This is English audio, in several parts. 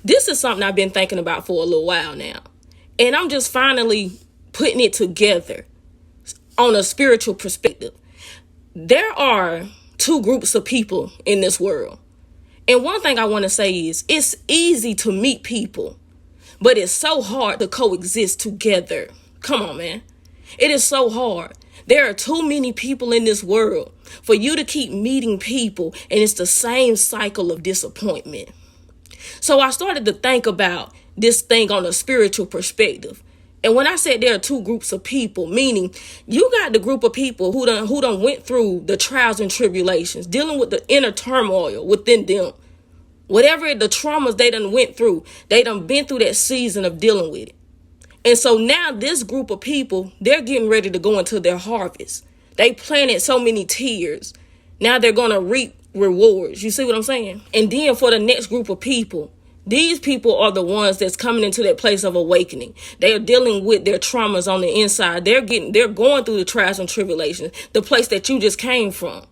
This is something I've been thinking about for a little while now. And I'm just finally putting it together on a spiritual perspective. There are two groups of people in this world. And one thing I want to say is it's easy to meet people, but it's so hard to coexist together. Come on, man. It is so hard. There are too many people in this world for you to keep meeting people, and it's the same cycle of disappointment. So I started to think about this thing on a spiritual perspective. And when I said there are two groups of people, meaning you got the group of people who done went through the trials and tribulations, dealing with the inner turmoil within them. Whatever the traumas they done went through, they done been through that season of dealing with it. And so now this group of people, they're getting ready to go into their harvest. They planted so many tears. Now they're going to reap rewards. You see what I'm saying? And then for the next group of people, these people are the ones that's coming into that place of awakening. They are dealing with their traumas on the inside. They're going through the trials and tribulations, the place that you just came from.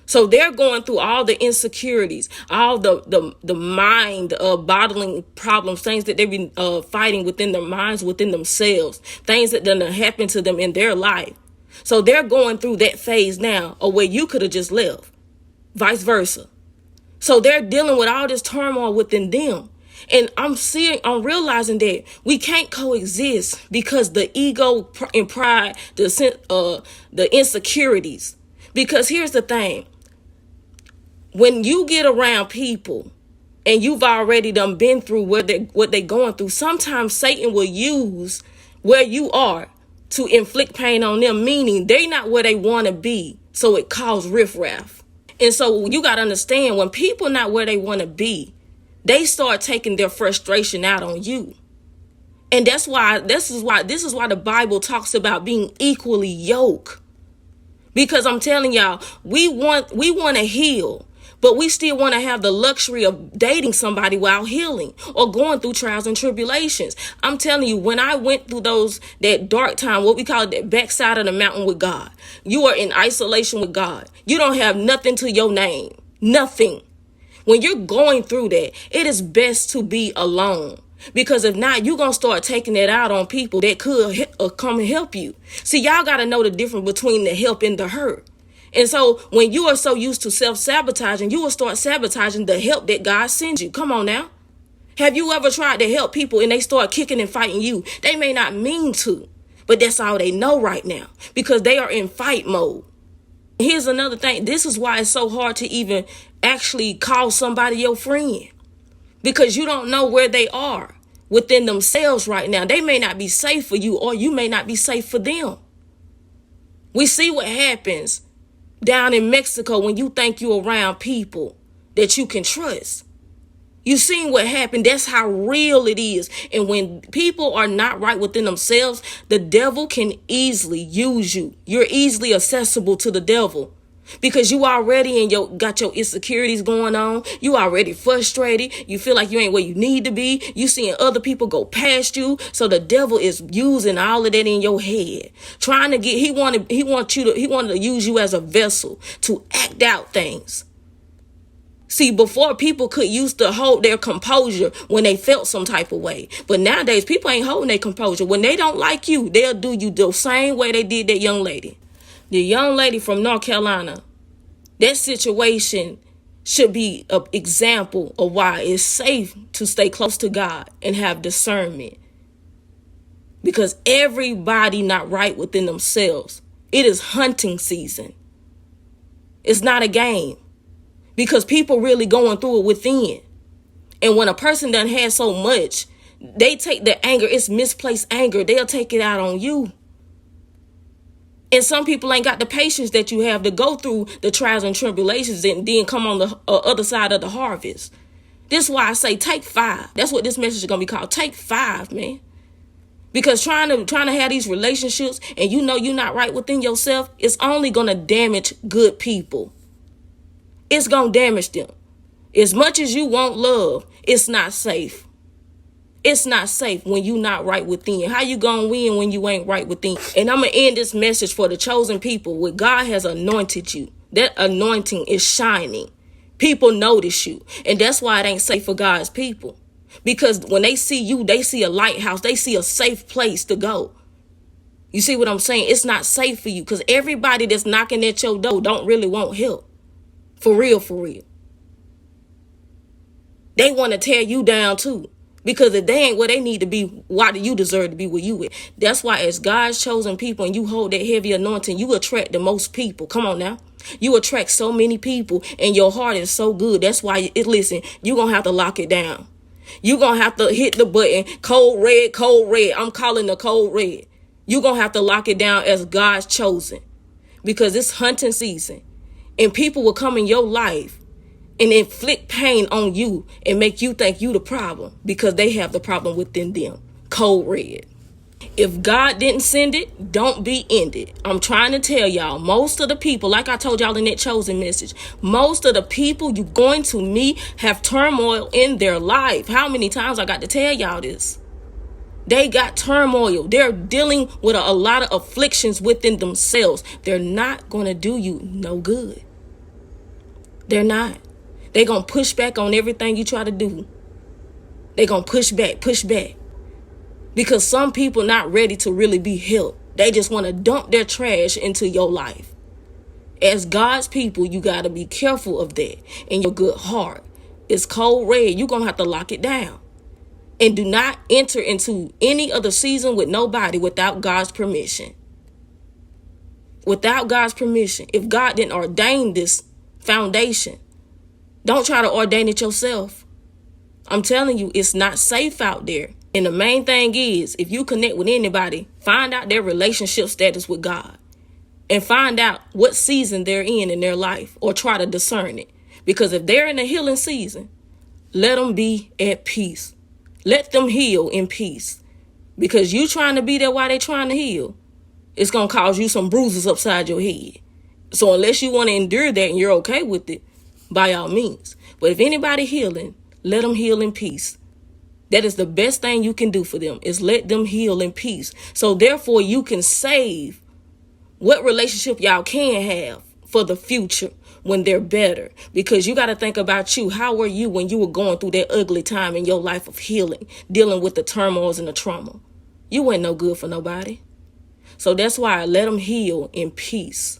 So they're going through all the insecurities, all the mind bottling problems, things that they've been fighting within their minds, within themselves, things that done happen to them in their life. So they're going through that phase now of where you could have just left, vice versa. So they're dealing with all this turmoil within them. And I'm realizing that we can't coexist because the ego and pride, the insecurities. Because here's the thing. When you get around people and you've already done been through what they're going through, sometimes Satan will use where you are to inflict pain on them, meaning they're not where they want to be. So it causes riffraff. And so you got to understand, when people not where they want to be, they start taking their frustration out on you. And this is why the Bible talks about being equally yoked. Because I'm telling y'all, we want to heal, but we still want to have the luxury of dating somebody while healing or going through trials and tribulations. I'm telling you, when I went through that dark time, what we call it, that backside of the mountain with God, you are in isolation with God. You don't have nothing to your name, nothing. When you're going through that, it is best to be alone. Because if not, you're going to start taking it out on people that could come and help you. See, y'all got to know the difference between the help and the hurt. And so when you are so used to self-sabotaging, you will start sabotaging the help that God sends you. Come on now. Have you ever tried to help people and they start kicking and fighting you? They may not mean to, but that's all they know right now because they are in fight mode. Here's another thing. This is why it's so hard to even actually call somebody your friend, because you don't know where they are within themselves right now. They may not be safe for you, or you may not be safe for them. We see what happens down in Mexico when you think you're around people that you can trust. You seen what happened. That's how real it is. And when people are not right within themselves, the devil can easily use you. You're easily accessible to the devil because you already got your insecurities going on. You already frustrated. You feel like you ain't where you need to be. You seeing other people go past you. So the devil is using all of that in your head, trying to he wanted to use you as a vessel to act out things. See, before people could used to hold their composure when they felt some type of way. But nowadays, people ain't holding their composure. When they don't like you, they'll do you the same way they did that young lady. The young lady from North Carolina, that situation should be an example of why it's safe to stay close to God and have discernment. Because everybody not right within themselves. It is hunting season. It's not a game. Because people really going through it within. And when a person done had so much, they take the anger, it's misplaced anger. They'll take it out on you. And some people ain't got the patience that you have to go through the trials and tribulations and then come on the other side of the harvest. This is why I say take 5. That's what this message is going to be called. Take 5, man. Because trying to have these relationships and you know you're not right within yourself, it's only going to damage good people. It's going to damage them. As much as you want love, it's not safe. It's not safe when you not right within. How you going to win when you ain't right within? And I'm going to end this message for the chosen people. Where God has anointed you. That anointing is shining. People notice you. And that's why it ain't safe for God's people. Because when they see you, they see a lighthouse. They see a safe place to go. You see what I'm saying? It's not safe for you because everybody that's knocking at your door don't really want help. For real, for real. They want to tear you down too. Because if they ain't where they need to be, why do you deserve to be where you at? That's why as God's chosen people and you hold that heavy anointing, you attract the most people. Come on now. You attract so many people and your heart is so good. That's why, listen, you're going to have to lock it down. You're going to have to hit the button. Cold red, cold red. I'm calling the cold red. You're going to have to lock it down as God's chosen. Because it's hunting season. And people will come in your life and inflict pain on you and make you think you the problem because they have the problem within them. Cold red. If God didn't send it, don't be in it. I'm trying to tell y'all, most of the people, like I told y'all in that chosen message, most of the people you're going to meet have turmoil in their life. How many times I got to tell y'all this? They got turmoil. They're dealing with a lot of afflictions within themselves. They're not going to do you no good. They're not. They're going to push back on everything you try to do. They're going to push back. Because some people not ready to really be helped. They just want to dump their trash into your life. As God's people, you got to be careful of that in your good heart. It's cold red. You're going to have to lock it down. And do not enter into any other season with nobody without God's permission. Without God's permission. If God didn't ordain this foundation, don't try to ordain it yourself. I'm telling you, it's not safe out there. And the main thing is, if you connect with anybody, find out their relationship status with God. And find out what season they're in their life, or try to discern it. Because if they're in a healing season, let them be at peace. Let them heal in peace. Because you trying to be there while they're trying to heal, it's going to cause you some bruises upside your head. So unless you want to endure that and you're okay with it, by all means. But if anybody healing, let them heal in peace. That is the best thing you can do for them, is let them heal in peace. So therefore you can save what relationship y'all can have for the future when they're better. Because you got to think about you. How were you when you were going through that ugly time in your life of healing, dealing with the turmoils and the trauma? You weren't no good for nobody. So that's why I let them heal in peace.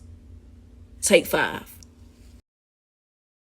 Take 5.